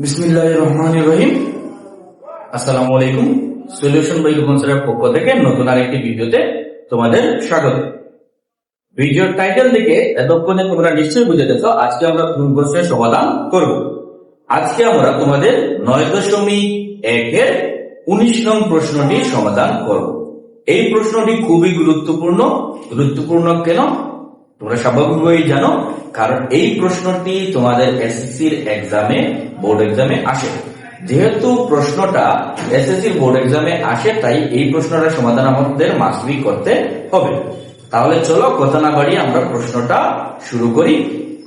বিসমিল্লাহির রহমানির রহিম। আসসালামু আলাইকুম। সলিউশন বাই রুবন স্যারের পক্ষ থেকে নতুন আরেকটি ভিডিওতে তোমাদের স্বাগত। ভিডিওর টাইটেল দেখে এতক্ষণে তোমরা নিশ্চয়ই বুঝে গেছো আজকে আমরা কোন প্রশ্নের সমাধান করব। আজকে আমরা তোমাদের 9.1 এর 19 নং প্রশ্নটির সমাধান করব। এই প্রশ্নটি খুবই গুরুত্বপূর্ণ কেন তোমরা স্বাভাবিকভাবেই জানো, কারণ এই প্রশ্নটি তোমাদের এসএসসির এক্সামে, বোর্ড এক্সামে আসে। যেহেতু প্রশ্নটা এসএসসির বোর্ড এক্সামে আসে, তাই এই প্রশ্নটার সমাধান আমাদের মাস্ট বি করতে হবে। তাহলে চলো কথা না বাড়িয়ে আমরা প্রশ্নটা শুরু করি।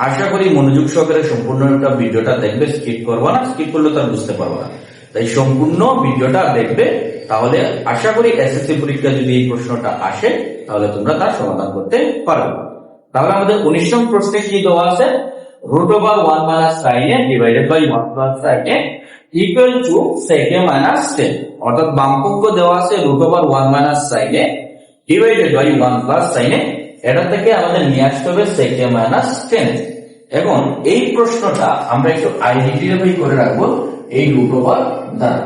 আশা করি মনোযোগ সহকারে সম্পূর্ণ ভিডিওটা দেখবে, স্কিপ করবো না, স্কিপ করলে তো আর বুঝতে পারবো না। তাই সম্পূর্ণ ভিডিওটা দেখবে, তাহলে আশা করি এসএসসি পরীক্ষা যদি এই প্রশ্নটা আসে তাহলে তোমরা তার সমাধান করতে পারবে। তাহলে আমাদের 19 নং প্রশ্নে কি দেওয়া আছে, √1 - sin a divided by 1 + sin a equal to sec a - 10। অর্থাৎ বামপক্ষ দেওয়া আছে √1 - sin a divided by 1 + sin a, এটা থেকে আমাদের নিয়ে আসতে হবে sec a - 10। এখন এই প্রশ্নটা আমরা একটু আইডেন্টিফাই করে রাখবো এই √1 দ্বারা।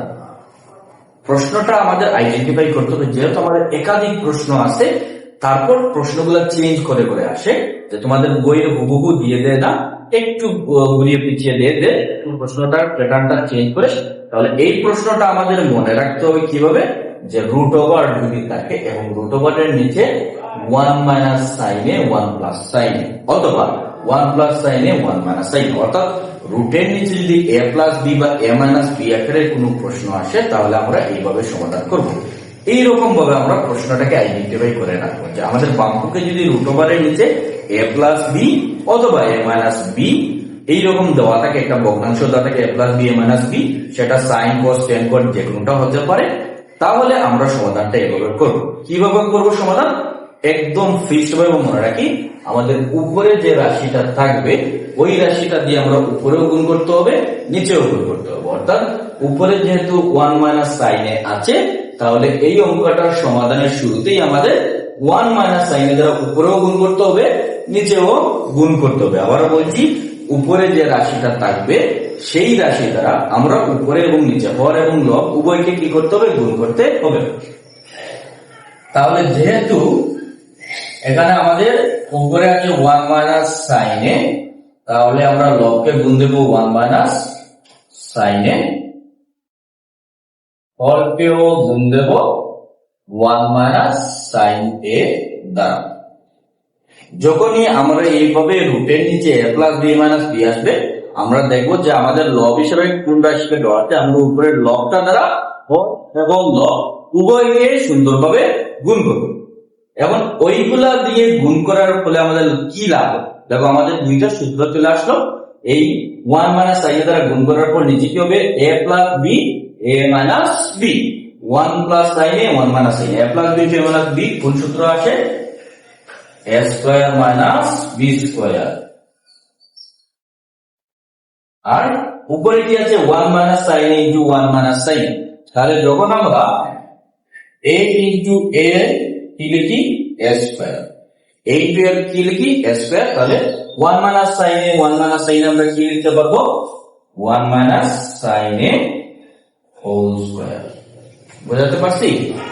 প্রশ্নটা আমাদের আইডেন্টিফাই করতে হবে, যেহেতু আমাদের একাধিক প্রশ্ন আছে, তারপর প্রশ্নগুলো চেঞ্জ করে করে আসে, যে তোমাদের বইয়ের হুবহু দিয়ে দেয় না, একটু ঘুরিয়ে পিছিয়ে দিয়ে দেয় প্রশ্নটার প্যাটার্নটা চেঞ্জ করে। তাহলে এই প্রশ্নটা আমাদের মনে রাখতে হবে কিভাবে, যে √, যদি থাকে এবং √, এর নিচে 1 - sin a 1 + sin a, অথবা 1 + sin a 1 - sin a। অর্থাৎ রুটের নিচে যদি a + b বা a - b আকারের কোনো প্রশ্ন আসে তাহলে আমরা এইভাবে সমাধান করব। এইরকম ভাবে আমরা প্রশ্নটাকে আইডেন্টিফাই করে রাখবো, যে আমাদের বামপক্ষে যদি √, এর নিচে a + b অথবা a - b এইরকম দেওয়া থাকে, একটা ভগ্নাংশ দেওয়া থাকে a + b a - b, সেটা sin cos tan cot যে কোনটা হতে পারে, তাহলে আমরা সমাধানটা এভাবে করব। কিভাবে করব সমাধান, একদম ফিক্সড ভাবে মনে রাখি, আমাদের উপরে যে রাশিটা থাকবে ওই রাশিটা দিয়ে আমরা উপরেও গুণ করতে হবে, নিচেও গুণ করতে হবে। অর্থাৎ উপরে যেহেতু 1 - sin a আছে, তাহলে এই অঙ্কটার সমাধানের শুরুতেই আমাদের 1 - sin a দ্বারা উপরেও গুণ করতে হবে, নিচেও গুণ করতে হবে। আবার বলছি, উপরে যে রাশিটা থাকবে সেই রাশি দ্বারা আমরা উপরে এবং নিচে, হর এবং লব উভয়কে কি করতে হবে, গুণ করতে হবে। তাহলে যেহেতু এখানে আমাদের উপরে আছে 1 - sin a, তাহলে আমরা লবকে গুণ দেব 1 - sin a, হরকেও গুণ দেব 1 - sin a দ্বারা। যখনই আমরা এইভাবে রুটের নিচে a + b - b আসবে, আমরা দেখবো যে আমাদের লব হিসেবে কোন রাশিকে দেওয়া আছে, আমরা উপরের লবটা দ্বারা হর এবং লব উভয়কে সুন্দরভাবে গুণ করব। এখন ওইগুলা দিয়ে গুণ করার ফলে আমাদের কি লাভ? দেখো আমাদের দুইটা সূত্র চলে আসলো। এই 1 - sin a দ্বারা গুণ করার পর নিচে কি হবে, a + b a - b, 1 + sin a 1 - sin a, a + b a - b কোন সূত্র আসে, a² - b²। আর উপরে কি আছে 1 - sin a × 1 - sin a। তাহলে যখন আমরা a × a কি লিখি, a², a × a কি লিখি, a², তাহলে 1 - sin a 1 - sin a আমরা কি লিখতে পারবো, 1 - sin a² হোল। বুঝাতে পারছি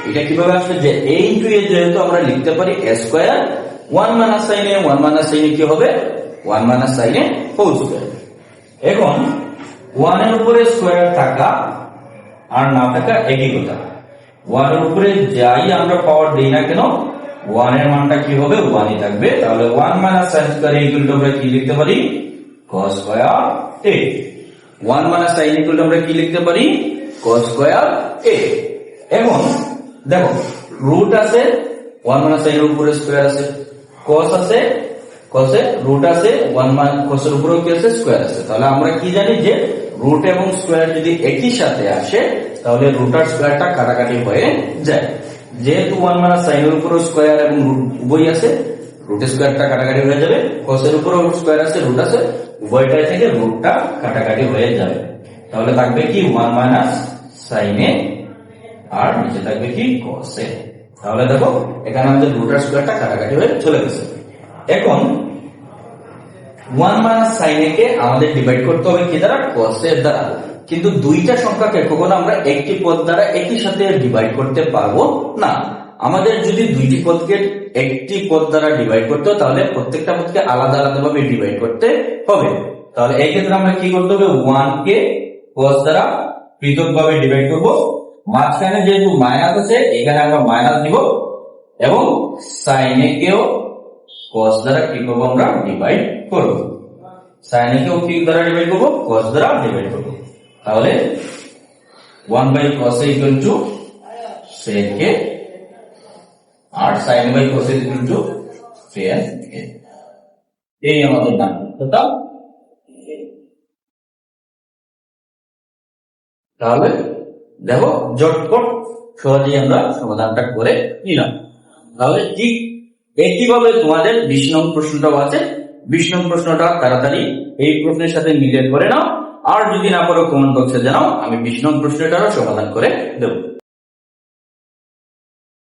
এটা কিভাবে আসবে, যে a × a যেহেতু আমরা লিখতে পারি a², 1 - sin a 1 - sin a কি হবে, 1 - sin a হোল। এখন 1 এর উপরে স্কয়ার থাকা আর না থাকা একই কথা। 1 এর উপরে যাই আমরা পাওয়ার দেই না কেন, 1 এর মানটা কি হবে, 1ই থাকবে। তাহলে 1 - sin² আমরা কি লিখতে পারি, cos² a। 1 - sin আমরা কি লিখতে পারি, cos² a। এখন দেখো রুট আছে, 1 - sin এর উপরে স্কয়ার আছে, cos আছে, cos এ রুট আছে, 1 cos এর উপরেও কি আছে, স্কয়ার আছে। তাহলে আমরা কি জানি যে রুট এবং স্কয়ার যদি একই সাথে আসে তাহলে রুট আর স্কয়ারটা কাটাকাটি হয়ে যায়। যেহেতু 1 sin এর উপরেও স্কয়ার এবং রুট উভয় আছে, রুট স্কয়ারটা কাটাকাটি হয়ে যাবে, cos এর উপরেও স্কয়ার আছে, রুট আছে, উভয়টাই থেকে রুটটা কাটাকাটি হয়ে যাবে। তাহলে থাকবে কি 1 - sin a, আর নিচে থাকবে কি, cos a। তাহলে দেখো এখানে আমাদের রুট আর স্কয়ারটা কাটাকাটি হয়ে চলে গেছে। এখন 1 মাইনাস সাইন এ কে আমাদের ডিভাইড করতে হবে কি দ্বারা? cos এর দ্বারা। কিন্তু দুইটা সংখ্যাকে কখনো আমরা একটি পদ দ্বারা একই সাথে ডিভাইড করতে পারবো না। আমাদের যদি দুইটি পদকে একটি পদ দ্বারা ডিভাইড করতে হয় তাহলে প্রত্যেকটা পদকে আলাদা আলাদা ভাবে ডিভাইড করতে হবে। তাহলে এই ক্ষেত্রে আমরা কি করতে হবে? 1 কে cos দ্বারা পৃথক ভাবে ডিভাইড করব। মাঝখানে যেহেতু মাইনাস আছে এখানে আমরা মাইনাস দিব এবং সাইন এ কেও cos দ্বারা কি করবো? আমরা ডিভাইড করব। সাইন এ কেও কি দ্বারা ডিভাইড করব? cos দ্বারা ডিভাইড করব। তাহলে 1 by cos a equal to sec a আর sin by cos a equal to tan a। এই আমাদের ডান দিকটা। তাহলে দেখো জটপট সহজেই আমরা সমাধানটা করে নিলাম। তাহলে ঠিক একইভাবে তোমাদের 20 নং প্রশ্নটাও আছে। 20 নং প্রশ্নটা তাড়াতাড়ি এই প্রশ্নের সাথে মিলিয়ে করে নাও, আর যদি না পারো কমেন্ট বক্সে জানাও, আমি 20 নং প্রশ্নটারও সমাধান করে দেবো।